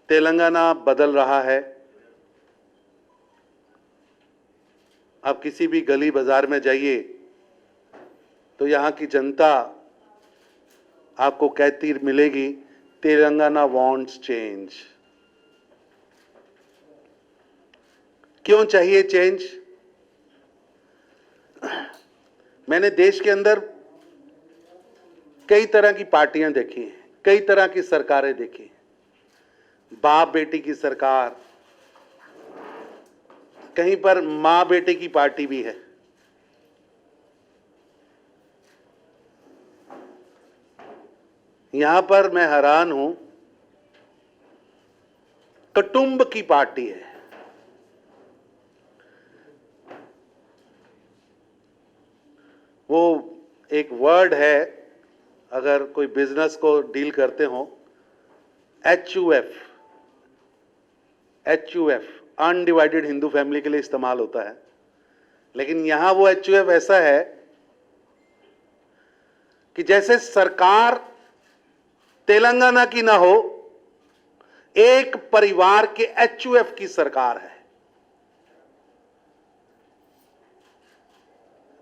तेलंगाना बदल रहा है। आप किसी भी गली बाजार में जाइए तो यहाँ की जनता आपको कहती मिलेगी, तेलंगाना वांट्स चेंज। क्यों चाहिए चेंज? मैंने देश के अंदर कई तरह की पार्टियां देखी हैं, कई तरह की सरकारें देखी। बाप बेटी की सरकार, कहीं पर मां बेटे की पार्टी भी है। यहां पर मैं हैरान हूं, कुटुंब की पार्टी है। वो एक वर्ड है, अगर कोई बिजनेस को डील करते हो, HUF, अनडिवाइडेड हिंदू फैमिली के लिए इस्तेमाल होता है। लेकिन यहां वो HUF ऐसा है कि जैसे सरकार तेलंगाना की ना हो, एक परिवार के HUF की सरकार है।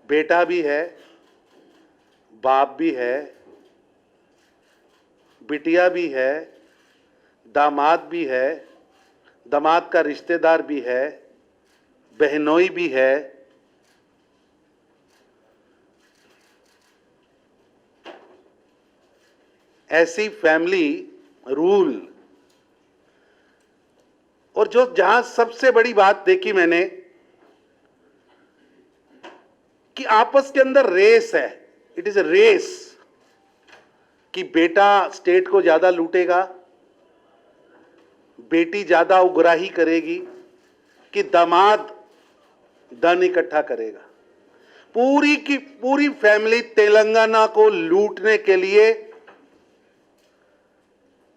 बेटा भी है, बाप भी है, बिटिया भी है, दामाद भी है, दामाद का रिश्तेदार भी है, बहनोई भी है। ऐसी फैमिली रूल। और जो जहां सबसे बड़ी बात देखी मैंने कि आपस के अंदर रेस है, इट इज अ रेस, कि बेटा स्टेट को ज्यादा लूटेगा, बेटी ज्यादा उगराही करेगी, कि दामाद धन इकट्ठा करेगा। पूरी की पूरी फैमिली तेलंगाना को लूटने के लिए,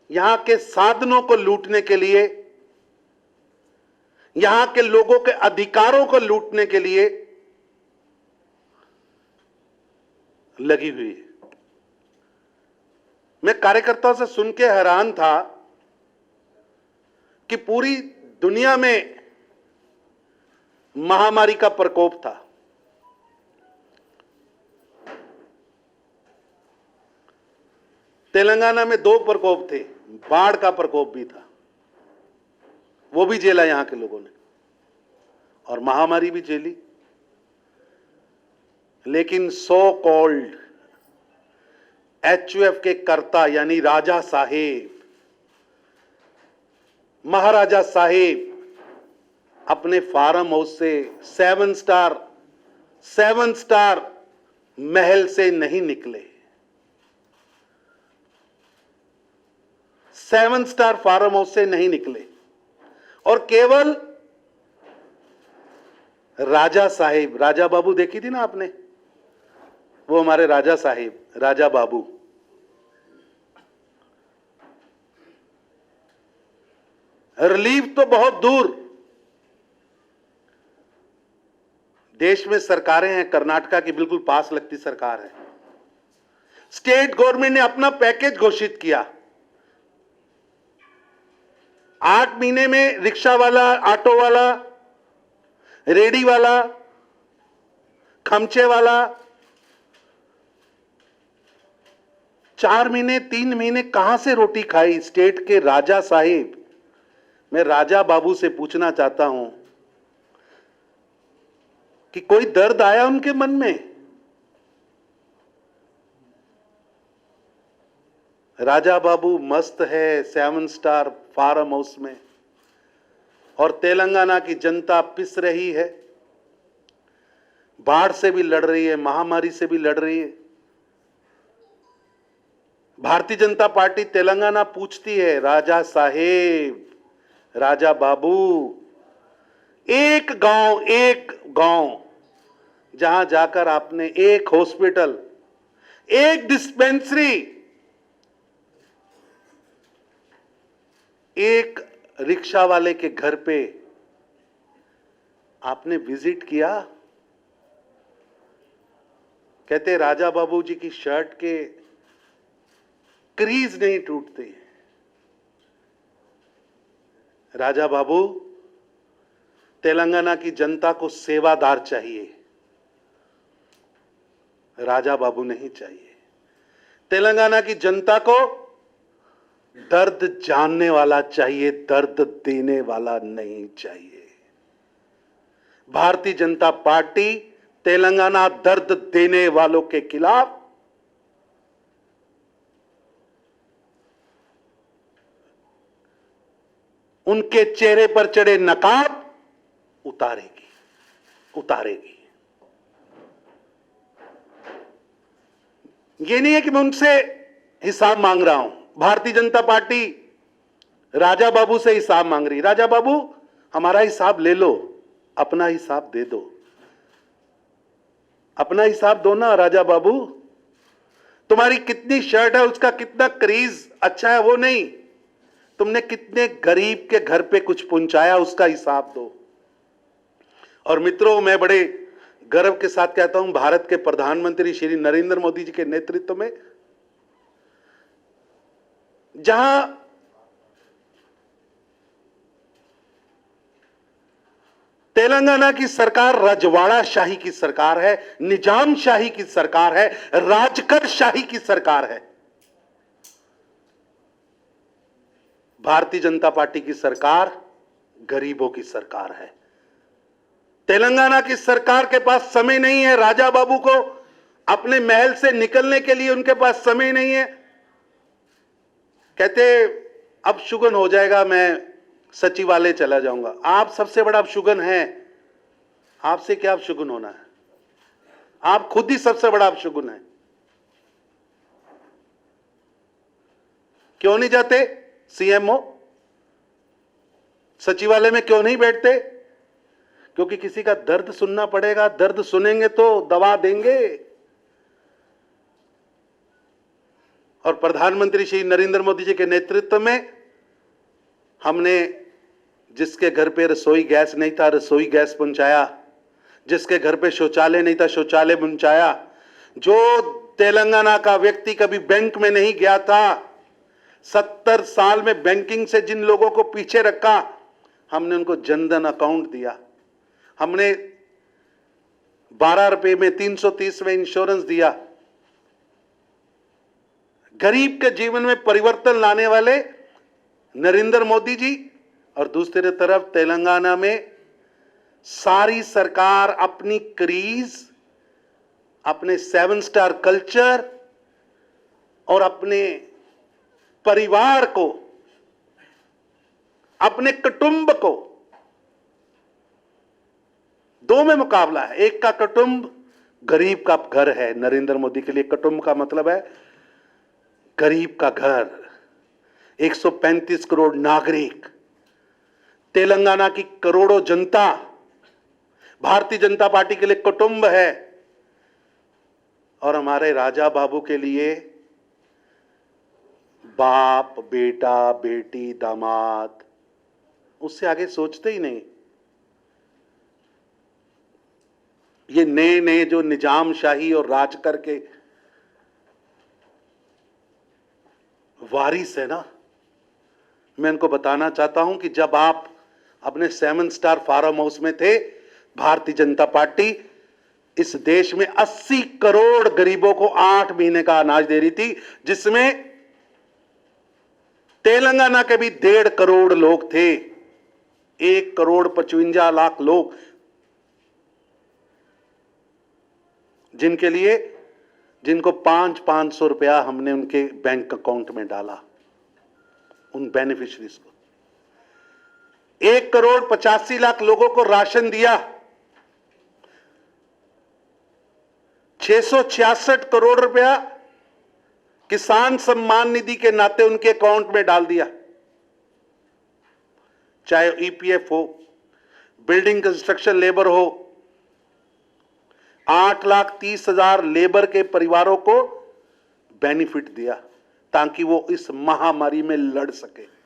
यहां के साधनों को लूटने के लिए, यहां के लोगों के अधिकारों को लूटने के लिए लगी हुई है। मैं कार्यकर्ताओं से सुन के हैरान था कि पूरी दुनिया में महामारी का प्रकोप था, तेलंगाना में 2 प्रकोप थे, बाढ़ का प्रकोप भी था, वो भी झेला यहां के लोगों ने, और महामारी भी झेली। लेकिन सो कॉल्ड HUF के कर्ता यानी राजा साहेब, महाराजा साहेब अपने फार्म हाउस से 7 स्टार महल से नहीं निकले। 7 स्टार फार्म हाउस से नहीं निकले और केवल राजा साहेब, राजा बाबू देखी थी ना आपने, वो हमारे राजा साहेब, राजा बाबू, रिलीफ तो बहुत दूर। देश में सरकारें हैं, कर्नाटका की बिल्कुल पास लगती सरकार है, स्टेट गवर्नमेंट ने अपना पैकेज घोषित किया। 8 महीने में रिक्शा वाला, ऑटो वाला, रेडी वाला, खमचे वाला 4 महीने 3 महीने कहां से रोटी खाई स्टेट के राजा साहिब। मैं राजा बाबू से पूछना चाहता हूं कि कोई दर्द आया उनके मन में? राजा बाबू मस्त है 7 स्टार फार्म हाउस में, और तेलंगाना की जनता पिस रही है, बाढ़ से भी लड़ रही है, महामारी से भी लड़ रही है। भारतीय जनता पार्टी तेलंगाना पूछती है, राजा साहेब, राजा बाबू, एक गांव जहां जाकर आपने एक हॉस्पिटल, एक डिस्पेंसरी, एक रिक्शा वाले के घर पे आपने विजिट किया? कहते राजा बाबू जी की शर्ट के क्रीज नहीं टूटते, राजा बाबू, तेलंगाना की जनता को सेवादार चाहिए, राजा बाबू नहीं चाहिए। तेलंगाना की जनता को दर्द जानने वाला चाहिए, दर्द देने वाला नहीं चाहिए। भारतीय जनता पार्टी तेलंगाना दर्द देने वालों के खिलाफ उनके चेहरे पर चढ़े नकाब उतारेगी। ये नहीं है कि मैं उनसे हिसाब मांग रहा हूं। भारतीय जनता पार्टी राजा बाबू से हिसाब मांग रही। राजा बाबू, हमारा हिसाब ले लो, अपना हिसाब दे दो। अपना हिसाब दो ना राजा बाबू। तुम्हारी कितनी शर्ट है, उसका कितना क्रीज अच्छा है वो नहीं, तुमने कितने गरीब के घर पे कुछ पहुंचाया उसका हिसाब दो। और मित्रों, मैं बड़े गर्व के साथ कहता हूं, भारत के प्रधानमंत्री श्री नरेंद्र मोदी जी के नेतृत्व में जहां तेलंगाना की सरकार रजवाड़ा शाही की सरकार है, निजाम शाही की सरकार है, राजकर शाही की सरकार है, भारतीय जनता पार्टी की सरकार गरीबों की सरकार है। तेलंगाना की सरकार के पास समय नहीं है राजा बाबू को अपने महल से निकलने के लिए, उनके पास समय नहीं है। कहते अब शुगन हो जाएगा, मैं सचिवालय चला जाऊंगा। आप सबसे बड़ा शुगन हैं, आपसे क्या अब शुगन होना है? आप खुद ही सबसे बड़ा शुगन है। क्यों नहीं जाते सीएमओ सचिवालय में? क्यों नहीं बैठते? क्योंकि किसी का दर्द सुनना पड़ेगा, दर्द सुनेंगे तो दवा देंगे। और प्रधानमंत्री श्री नरेंद्र मोदी जी के नेतृत्व में हमने जिसके घर पे रसोई गैस नहीं था, रसोई गैस पहुंचाया। जिसके घर पे शौचालय नहीं था, शौचालय पहुंचाया। जो तेलंगाना का व्यक्ति कभी बैंक में नहीं गया था, 70 साल में बैंकिंग से जिन लोगों को पीछे रखा, हमने उनको जनधन अकाउंट दिया। हमने 12 रुपए में 330 में इंश्योरेंस दिया। गरीब के जीवन में परिवर्तन लाने वाले नरेंद्र मोदी जी। और दूसरी तरफ तेलंगाना में सारी सरकार अपनी क्रीज, अपने 7 स्टार कल्चर और अपने परिवार को, अपने कुटुंब को, दो में मुकाबला है। एक का कुटुंब गरीब का घर है। नरेंद्र मोदी के लिए कुटुंब का मतलब है गरीब का घर। 135 करोड़ नागरिक, तेलंगाना की करोड़ों जनता भारतीय जनता पार्टी के लिए कुटुंब है। और हमारे राजा बाबू के लिए बाप, बेटा, बेटी, दामाद, उससे आगे सोचते ही नहीं। ये नए नए जो निजाम शाही और राज करके वारिस है ना, मैं इनको बताना चाहता हूं कि जब आप अपने 7 स्टार फार्म हाउस में थे, भारतीय जनता पार्टी इस देश में 80 करोड़ गरीबों को 8 महीने का अनाज दे रही थी, जिसमें तेलंगाना के भी 1.5 करोड़ लोग थे। 1 करोड़ 55 लाख लोग, जिनके लिए जिनको 500 रुपया हमने उनके बैंक अकाउंट में डाला, उन बेनिफिशियरीज को। 1 करोड़ 85 लाख लोगों को राशन दिया। 666 करोड़ रुपया किसान सम्मान निधि के नाते उनके अकाउंट में डाल दिया। चाहे ईपीएफ हो, बिल्डिंग कंस्ट्रक्शन लेबर हो, 8,30,000 लेबर के परिवारों को बेनिफिट दिया ताकि वो इस महामारी में लड़ सके।